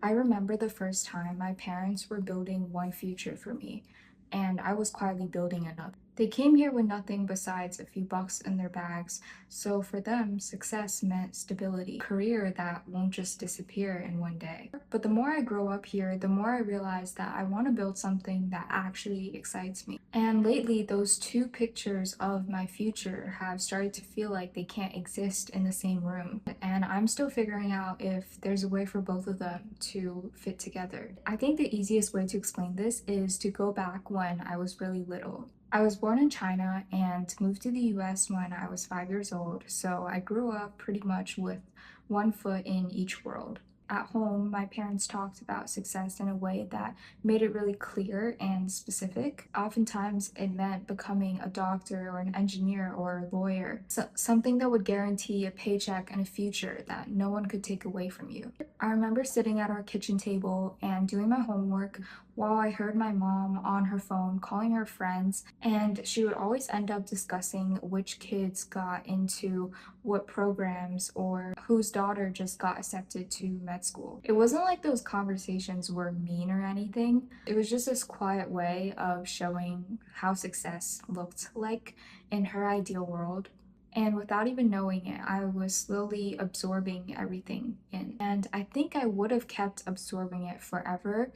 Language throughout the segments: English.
I remember the first time my parents were building one future for me, and I was quietly building another. They came here with nothing besides a few bucks in their bags, so for them, success meant stability, a career that won't just disappear in one day. But the more I grow up here, the more I realize that I want to build something that actually excites me. And lately, those two pictures of my future have started to feel like they can't exist in the same room. And I'm still figuring out if there's a way for both of them to fit together. I think the easiest way to explain this is to go back when I was really little. I was born in China and moved to the US when I was 5 years old, so I grew up pretty much with one foot in each world. At home, my parents talked about success in a way that made it really clear and specific. Oftentimes, it meant becoming a doctor or an engineer or a lawyer, something that would guarantee a paycheck and a future that no one could take away from you. I remember sitting at our kitchen table and doing my homework while I heard my mom on her phone calling her friends, and she would always end up discussing which kids got into what programs or whose daughter just got accepted to med school. It wasn't like those conversations were mean or anything. It was just this quiet way of showing how success looked like in her ideal world. And without even knowing it, I was slowly absorbing everything in. And I think I would have kept absorbing it forever,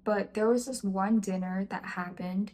but there was this one dinner that happened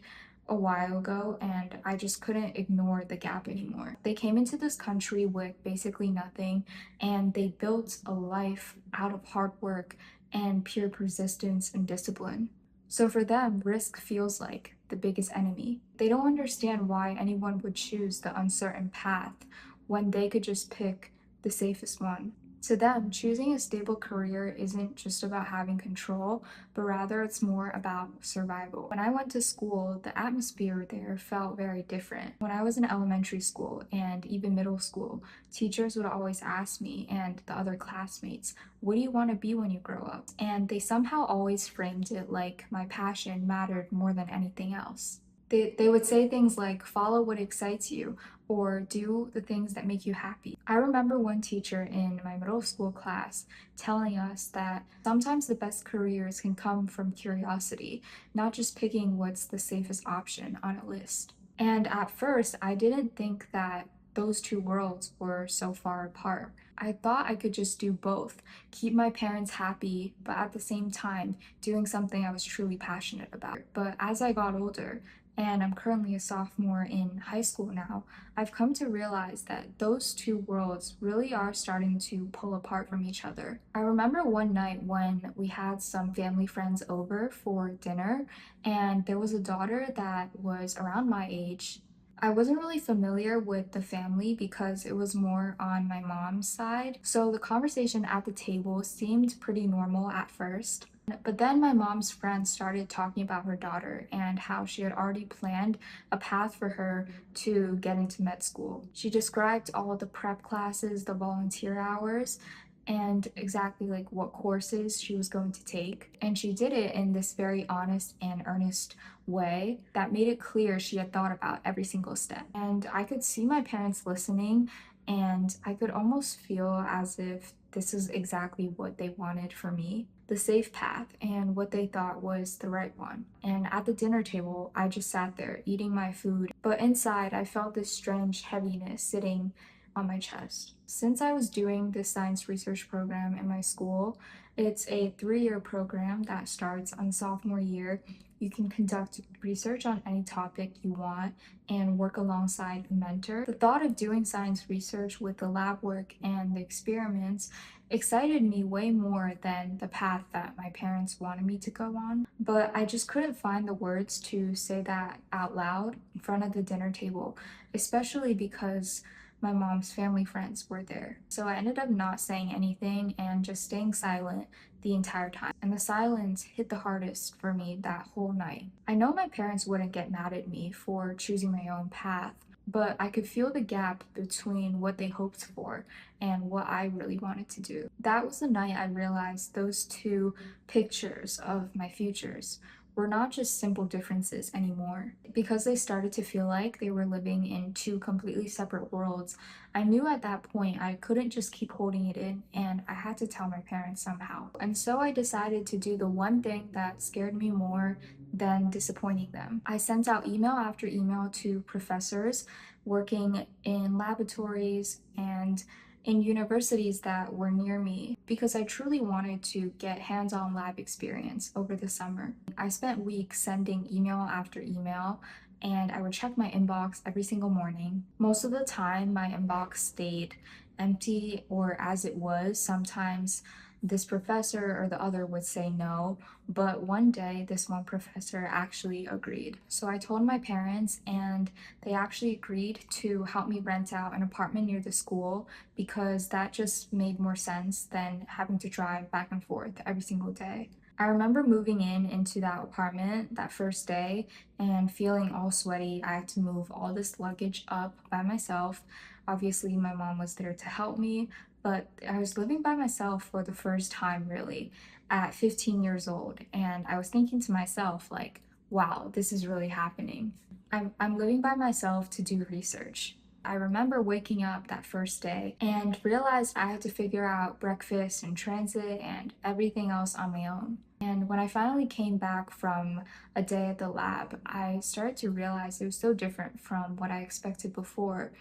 a while ago, and I just couldn't ignore the gap anymore. They came into this country with basically nothing, and they built a life out of hard work and pure persistence and discipline. So for them, risk feels like the biggest enemy. They don't understand why anyone would choose the uncertain path when they could just pick the safest one. To them, choosing a stable career isn't just about having control, but rather it's more about survival. When I went to school, the atmosphere there felt very different. When I was in elementary school and even middle school, teachers would always ask me and the other classmates, "What do you want to be when you grow up?" And they somehow always framed it like my passion mattered more than anything else. They would say things like, follow what excites you, or do the things that make you happy. I remember one teacher in my middle school class telling us that sometimes the best careers can come from curiosity, not just picking what's the safest option on a list. And at first, I didn't think that those two worlds were so far apart. I thought I could just do both, keep my parents happy, but at the same time, doing something I was truly passionate about. But as I got older, and I'm currently a sophomore in high school now, I've come to realize that those two worlds really are starting to pull apart from each other. I remember one night when we had some family friends over for dinner, and there was a daughter that was around my age. I wasn't really familiar with the family because it was more on my mom's side. So the conversation at the table seemed pretty normal at first. But then my mom's friend started talking about her daughter and how she had already planned a path for her to get into med school. She described all the prep classes, the volunteer hours, and exactly like what courses she was going to take. And she did it in this very honest and earnest way that made it clear she had thought about every single step. And I could see my parents listening, and I could almost feel as if this is exactly what they wanted for me, the safe path and what they thought was the right one. And at the dinner table, I just sat there eating my food, but inside I felt this strange heaviness sitting on my chest. Since I was doing this science research program in my school, it's a 3-year program that starts on sophomore year. You can conduct research on any topic you want and work alongside a mentor. The thought of doing science research with the lab work and the experiments excited me way more than the path that my parents wanted me to go on. But I just couldn't find the words to say that out loud in front of the dinner table, especially because my mom's family friends were there. So I ended up not saying anything and just staying silent the entire time. And the silence hit the hardest for me that whole night. I know my parents wouldn't get mad at me for choosing my own path, but I could feel the gap between what they hoped for and what I really wanted to do. That was the night I realized those two pictures of my futures were not just simple differences anymore. Because they started to feel like they were living in two completely separate worlds, I knew at that point I couldn't just keep holding it in and I had to tell my parents somehow. And so I decided to do the one thing that scared me more than disappointing them. I sent out email after email to professors working in laboratories and in universities that were near me because I truly wanted to get hands on lab experience over the summer. I spent weeks sending email after email, and I would check my inbox every single morning. Most of the time, my inbox stayed empty or as it was. Sometimes this professor or the other would say no, but one day this one professor actually agreed. So I told my parents, and they actually agreed to help me rent out an apartment near the school because that just made more sense than having to drive back and forth every single day. I remember moving into that apartment that first day and feeling all sweaty. I had to move all this luggage up by myself. Obviously, my mom was there to help me, but I was living by myself for the first time, really, at 15 years old. And I was thinking to myself, like, wow, this is really happening. I'm living by myself to do research. I remember waking up that first day and realized I had to figure out breakfast and transit and everything else on my own. And when I finally came back from a day at the lab, I started to realize it was so different from what I expected before.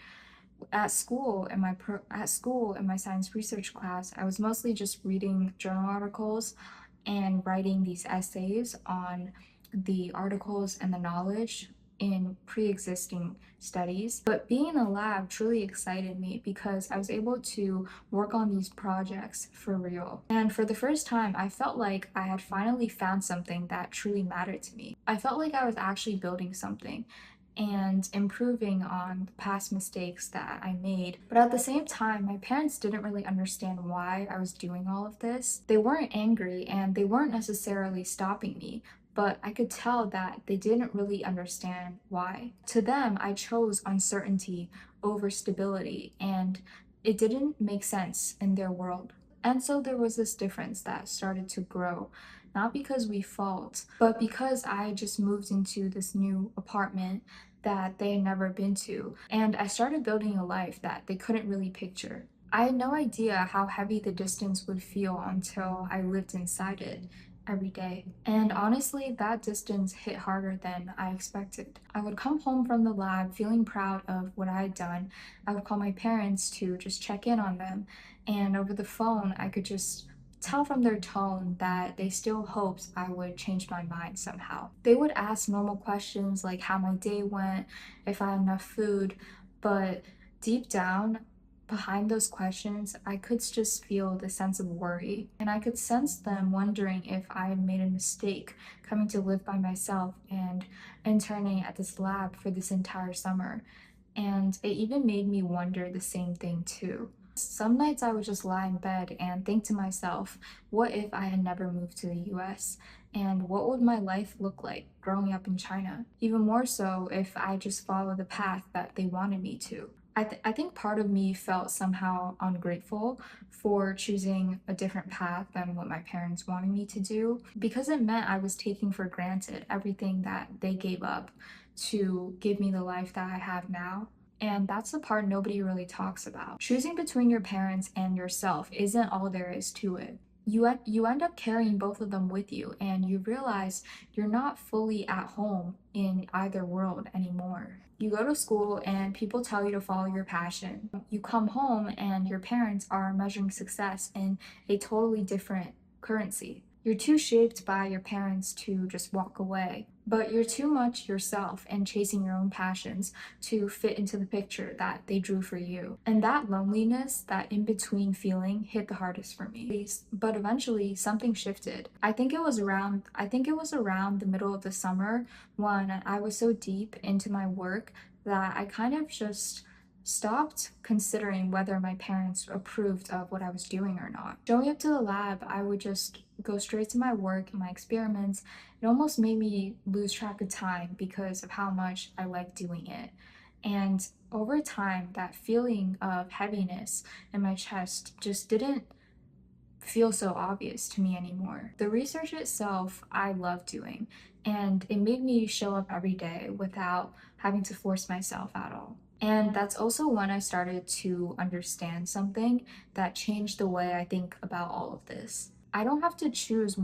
At school in my science research class, I was mostly just reading journal articles and writing these essays on the articles and the knowledge in pre-existing studies. But being in a lab truly excited me because I was able to work on these projects for real. And for the first time, I felt like I had finally found something that truly mattered to me. I felt like I was actually building something and improving on the past mistakes that I made. But at the same time, my parents didn't really understand why I was doing all of this. They weren't angry and they weren't necessarily stopping me, but I could tell that they didn't really understand why. To them, I chose uncertainty over stability, and it didn't make sense in their world. And so there was this difference that started to grow, not because we fought, but because I just moved into this new apartment that they had never been to, and I started building a life that they couldn't really picture. I had no idea how heavy the distance would feel until I lived inside it every day. And honestly, that distance hit harder than I expected. I would come home from the lab feeling proud of what I had done. I would call my parents to just check in on them. And over the phone, I could just tell from their tone that they still hoped I would change my mind somehow. They would ask normal questions like how my day went, if I had enough food, but deep down, behind those questions, I could just feel the sense of worry, and I could sense them wondering if I had made a mistake coming to live by myself and interning at this lab for this entire summer. And it even made me wonder the same thing too. Some nights I would just lie in bed and think to myself, what if I had never moved to the US? And what would my life look like growing up in China? Even more so if I just followed the path that they wanted me to. I think part of me felt somehow ungrateful for choosing a different path than what my parents wanted me to do because it meant I was taking for granted everything that they gave up to give me the life that I have now. And that's the part nobody really talks about. Choosing between your parents and yourself isn't all there is to it. You end up carrying both of them with you, and you realize you're not fully at home in either world anymore. You go to school and people tell you to follow your passion. You come home and your parents are measuring success in a totally different currency. You're too shaped by your parents to just walk away, but you're too much yourself and chasing your own passions to fit into the picture that they drew for you. And that loneliness, that in between feeling hit the hardest for me. But eventually something shifted. I think it was around the middle of the summer when I was so deep into my work that I kind of just stopped considering whether my parents approved of what I was doing or not. Showing up to the lab, I would just go straight to my work and my experiments. It almost made me lose track of time because of how much I liked doing it. And over time, that feeling of heaviness in my chest just didn't feel so obvious to me anymore. The research itself, I love doing, and it made me show up every day without having to force myself at all. And that's also when I started to understand something that changed the way I think about all of this. I don't have to choose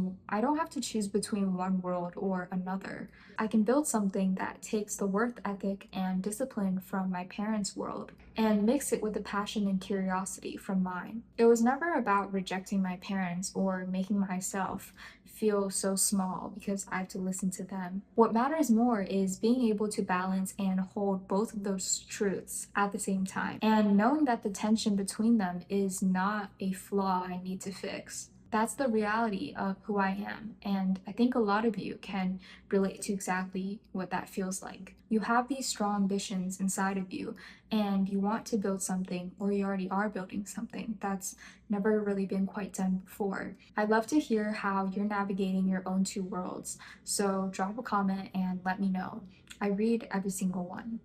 between one world or another. I can build something that takes the work ethic and discipline from my parents' world and mix it with the passion and curiosity from mine. It was never about rejecting my parents or making myself feel so small because I have to listen to them. What matters more is being able to balance and hold both of those truths at the same time, and knowing that the tension between them is not a flaw I need to fix. That's the reality of who I am, and I think a lot of you can relate to exactly what that feels like. You have these strong ambitions inside of you, and you want to build something, or you already are building something that's never really been quite done before. I'd love to hear how you're navigating your own two worlds, so drop a comment and let me know. I read every single one.